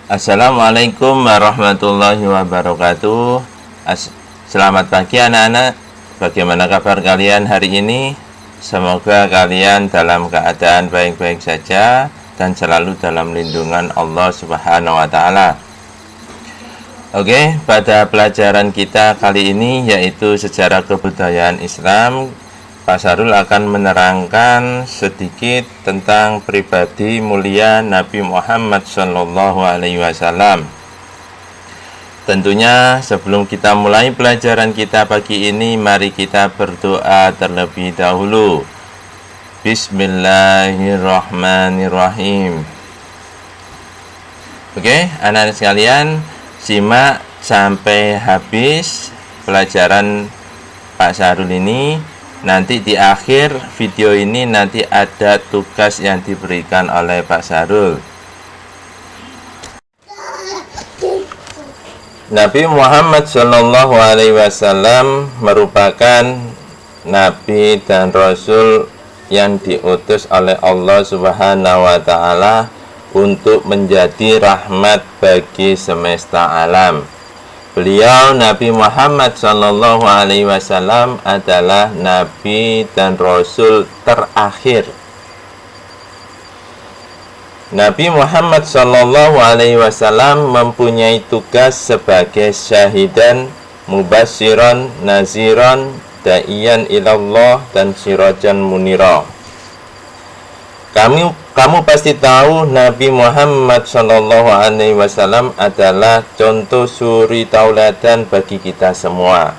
Assalamualaikum warahmatullahi wabarakatuh. Selamat pagi anak-anak. Bagaimana kabar kalian hari ini? Semoga kalian dalam keadaan baik-baik saja dan selalu dalam lindungan Allah Subhanahu wa taala. Oke, pada pelajaran kita kali ini yaitu sejarah kebudayaan Islam, Pak Sarul akan menerangkan sedikit tentang pribadi mulia Nabi Muhammad SAW. Tentunya sebelum kita mulai pelajaran kita pagi ini, mari kita berdoa terlebih dahulu. Bismillahirrahmanirrahim. Oke, anak-anak sekalian, simak sampai habis pelajaran Pak Sarul ini. Nanti di akhir video ini nanti ada tugas yang diberikan oleh Pak Sarul. Nabi Muhammad SAW merupakan Nabi dan Rasul yang diutus oleh Allah Subhanahu wa taala untuk menjadi rahmat bagi semesta alam. Beliau Nabi Muhammad SAW adalah Nabi dan Rasul terakhir. Nabi Muhammad SAW mempunyai tugas sebagai syahidan, mubasyiran, naziran, da'iyan ilallah, dan sirajan munira. Kamu pasti tahu Nabi Muhammad SAW adalah contoh suri tauladan bagi kita semua.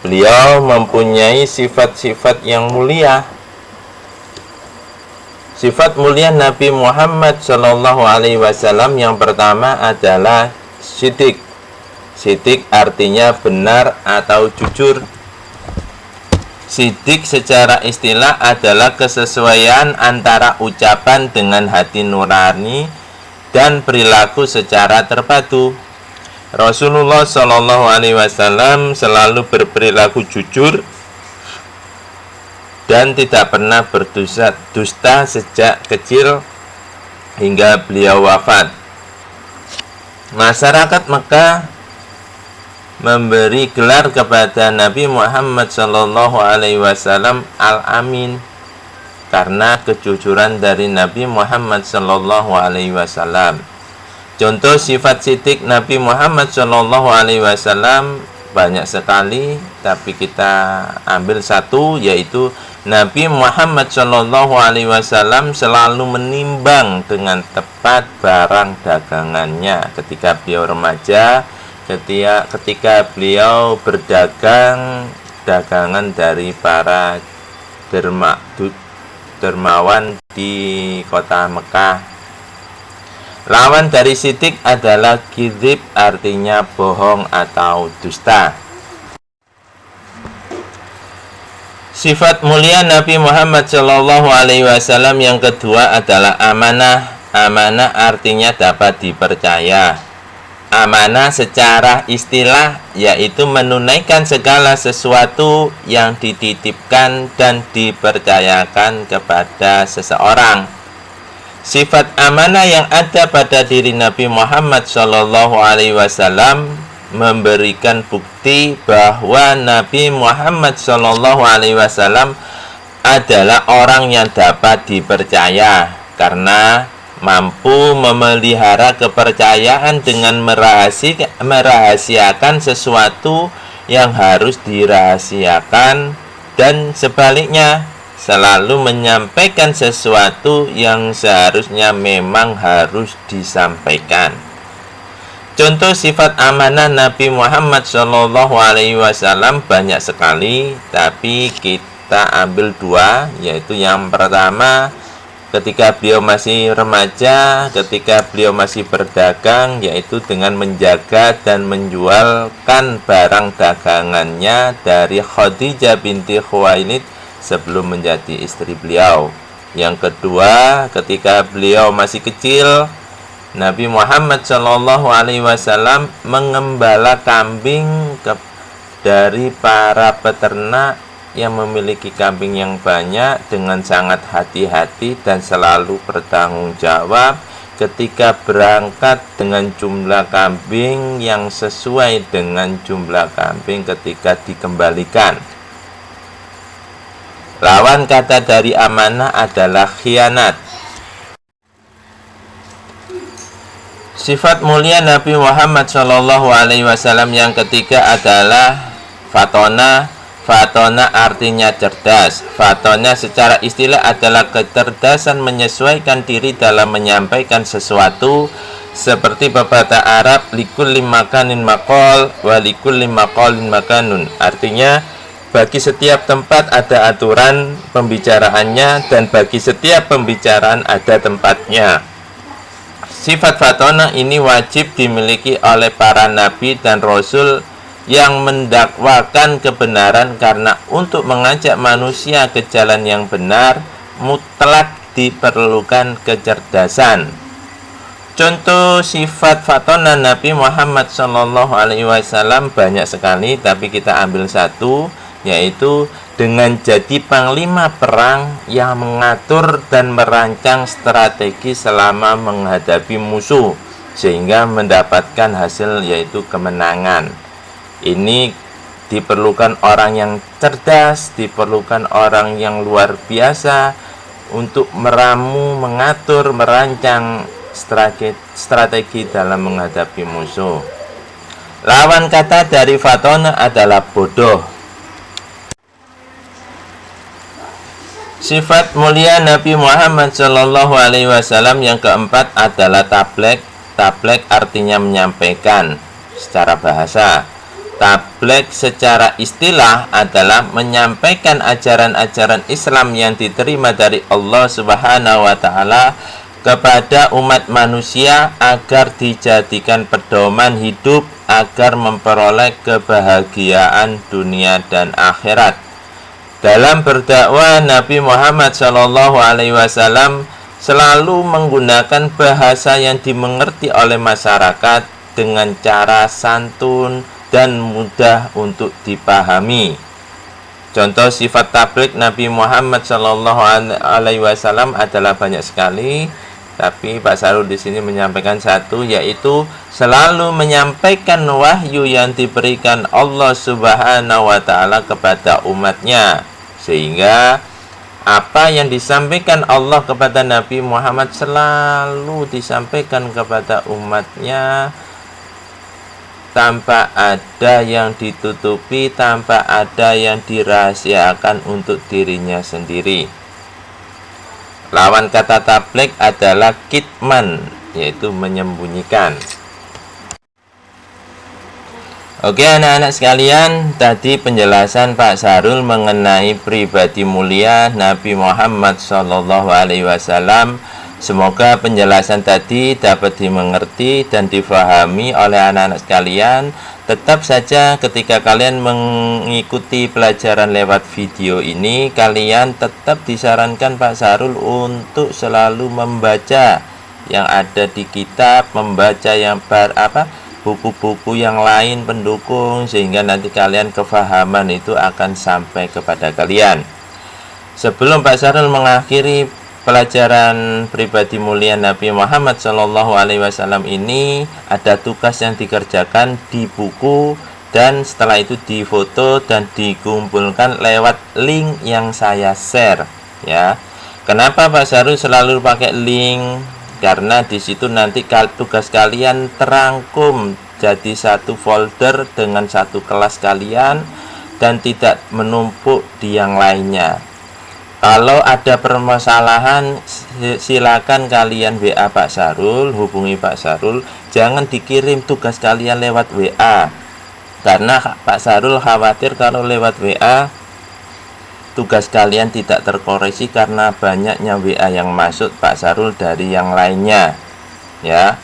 Beliau mempunyai sifat-sifat yang mulia. Sifat mulia Nabi Muhammad SAW yang pertama adalah sidik. Sidik artinya benar atau jujur. Sidik secara istilah adalah kesesuaian antara ucapan dengan hati nurani dan perilaku secara terpadu. Rasulullah SAW selalu berperilaku jujur dan tidak pernah berdusta sejak kecil hingga beliau wafat. Masyarakat Mekah memberi gelar kepada Nabi Muhammad SAW Al-Amin karena kejujuran dari Nabi Muhammad SAW. Contoh sifat sidik Nabi Muhammad SAW banyak sekali, tapi kita ambil satu, yaitu Nabi Muhammad SAW selalu menimbang dengan tepat barang dagangannya ketika beliau remaja. Ketika beliau berdagang dagangan dari para dermawan di kota Mekah. Lawan dari sidik adalah kizib, artinya bohong atau dusta. Sifat mulia Nabi Muhammad SAW yang kedua adalah amanah. Amanah artinya dapat dipercaya. Amanah secara istilah yaitu menunaikan segala sesuatu yang dititipkan dan dipercayakan kepada seseorang. Sifat amanah yang ada pada diri Nabi Muhammad SAW memberikan bukti bahwa Nabi Muhammad SAW adalah orang yang dapat dipercaya karena mampu memelihara kepercayaan dengan merahasiakan sesuatu yang harus dirahasiakan, dan sebaliknya selalu menyampaikan sesuatu yang seharusnya memang harus disampaikan. Contoh sifat amanah Nabi Muhammad SAW banyak sekali, tapi kita ambil dua, yaitu yang pertama ketika beliau masih remaja, ketika beliau masih berdagang, yaitu dengan menjaga dan menjualkan barang dagangannya dari Khadijah binti Khuwailid sebelum menjadi istri beliau. Yang kedua, ketika beliau masih kecil, Nabi Muhammad SAW mengembala kambing dari para peternak yang memiliki kambing yang banyak dengan sangat hati-hati dan selalu bertanggung jawab ketika berangkat dengan jumlah kambing yang sesuai dengan jumlah kambing ketika dikembalikan. Lawan kata dari amanah adalah khianat. Sifat mulia Nabi Muhammad SAW yang ketiga adalah fatona. Fatona artinya cerdas. Fatona secara istilah adalah kecerdasan menyesuaikan diri dalam menyampaikan sesuatu, seperti pepatah Arab likulli makanin maqal wa likulli maqalin makanun. Artinya bagi setiap tempat ada aturan pembicaraannya, dan bagi setiap pembicaraan ada tempatnya. Sifat fatona ini wajib dimiliki oleh para nabi dan rasul yang mendakwakan kebenaran, karena untuk mengajak manusia ke jalan yang benar mutlak diperlukan kecerdasan. Contoh sifat fatona Nabi Muhammad SAW banyak sekali, tapi kita ambil satu, yaitu dengan jadi panglima perang yang mengatur dan merancang strategi selama menghadapi musuh sehingga mendapatkan hasil, yaitu kemenangan. Ini diperlukan orang yang cerdas, diperlukan orang yang luar biasa untuk meramu, mengatur, merancang strategi dalam menghadapi musuh. Lawan kata dari fatona adalah bodoh. Sifat mulia Nabi Muhammad SAW yang keempat adalah tablek. Tablek artinya menyampaikan secara bahasa. Tablek secara istilah adalah menyampaikan ajaran-ajaran Islam yang diterima dari Allah Subhanahu wa Ta'ala kepada umat manusia agar dijadikan pedoman hidup agar memperoleh kebahagiaan dunia dan akhirat. Dalam berdakwah, Nabi Muhammad SAW selalu menggunakan bahasa yang dimengerti oleh masyarakat dengan cara santun dan mudah untuk dipahami. Contoh sifat tabligh Nabi Muhammad SAW adalah banyak sekali, tapi Pak Sarul di sini menyampaikan satu, yaitu selalu menyampaikan wahyu yang diberikan Allah Subhanahu wa Ta'ala kepada umatnya, sehingga apa yang disampaikan Allah kepada Nabi Muhammad selalu disampaikan kepada umatnya tanpa ada yang ditutupi, tanpa ada yang dirahasiakan untuk dirinya sendiri. Lawan kata tabligh adalah kitman, yaitu menyembunyikan. Oke anak-anak sekalian, tadi penjelasan Pak Sarul mengenai pribadi mulia Nabi Muhammad SAW. Semoga penjelasan tadi dapat dimengerti dan difahami oleh anak-anak sekalian. Tetap saja ketika kalian mengikuti pelajaran lewat video ini, kalian tetap disarankan Pak Sarul untuk selalu membaca yang ada di kitab, membaca yang buku-buku yang lain pendukung, sehingga nanti kalian kefahaman itu akan sampai kepada kalian. Sebelum Pak Sarul mengakhiri pelajaran pribadi mulia Nabi Muhammad SAW ini, ada tugas yang dikerjakan di buku, dan setelah itu difoto dan dikumpulkan lewat link yang saya share ya. Kenapa Pak Sarul selalu pakai link? Karena di situ nanti tugas kalian terangkum jadi satu folder dengan satu kelas kalian dan tidak menumpuk di yang lainnya. Kalau ada permasalahan, silakan kalian WA Pak Sarul, hubungi Pak Sarul. Jangan dikirim tugas kalian lewat WA, karena Pak Sarul khawatir kalau lewat WA tugas kalian tidak terkoreksi karena banyaknya WA yang masuk Pak Sarul dari yang lainnya ya.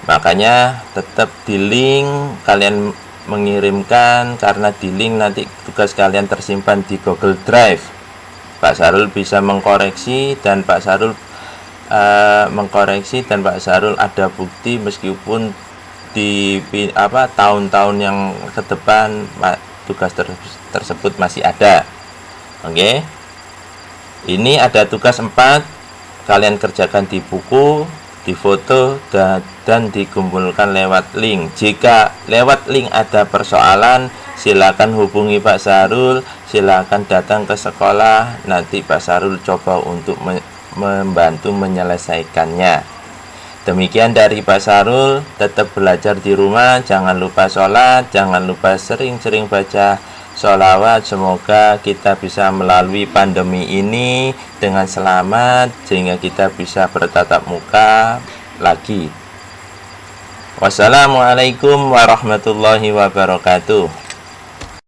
Makanya tetap di link kalian mengirimkan, karena di link nanti tugas kalian tersimpan di Google Drive. Pak Sarul bisa mengkoreksi, dan Pak Sarul ada bukti meskipun di tahun-tahun yang ke depan tugas tersebut masih ada. Oke. Ini ada tugas 4, kalian kerjakan di buku, difoto dan dikumpulkan lewat link. Jika lewat link ada persoalan, silakan hubungi Pak Sahrul, silakan datang ke sekolah, nanti Pak Sahrul coba untuk membantu menyelesaikannya. Demikian dari Pak Sahrul, tetap belajar di rumah, jangan lupa sholat, jangan lupa sering-sering baca sholawat. Semoga kita bisa melalui pandemi ini dengan selamat, sehingga kita bisa bertatap muka lagi. Wassalamualaikum warahmatullahi wabarakatuh.